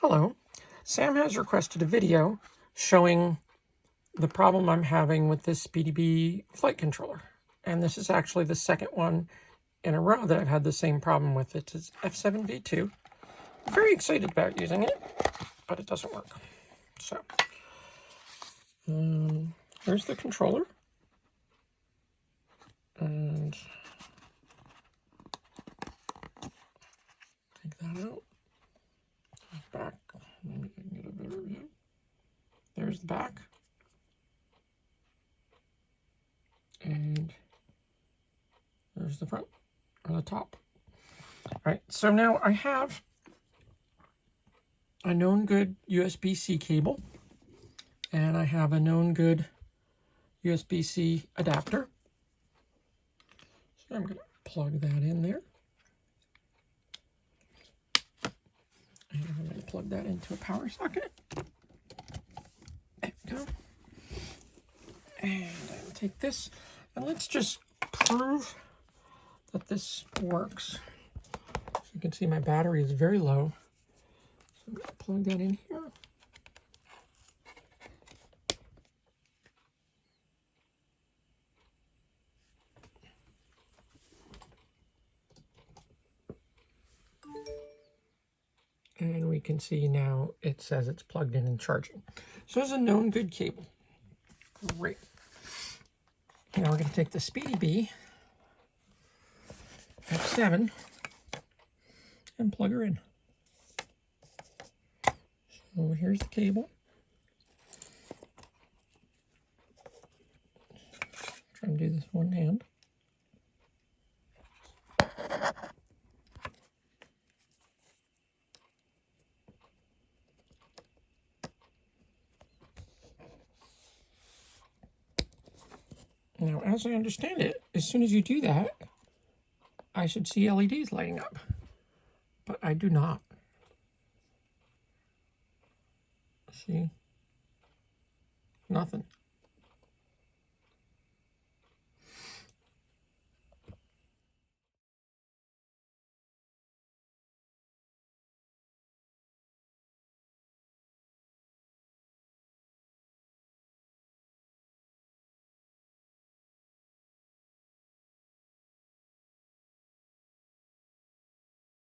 Hello. Sam has requested a video showing the problem I'm having with this SpeedyBee flight controller. And this is actually the second one in a row that I've had the same problem with it. It's F7v2. I'm very excited about using it, but it doesn't work. So, here's the controller. And take that out. Back. Maybe I can get a better view. There's the back. And there's the front, or the top. All right, so now I have a known good USB-C cable, and I have a known good USB-C adapter. So I'm going to plug that in there. And I'm going to plug that into a power socket. There we go. And I'll take this, and let's just prove that this works. So you can see my battery is very low. So I'm going to plug that in here. And we can see now it says it's plugged in and charging. So it's a known good cable. Great. Now we're going to take the SpeedyBee F7 and plug her in. So here's the cable. Try and do this one hand. Now, as I understand it, as soon as you do that, I should see LEDs lighting up, but I do not. See? Nothing.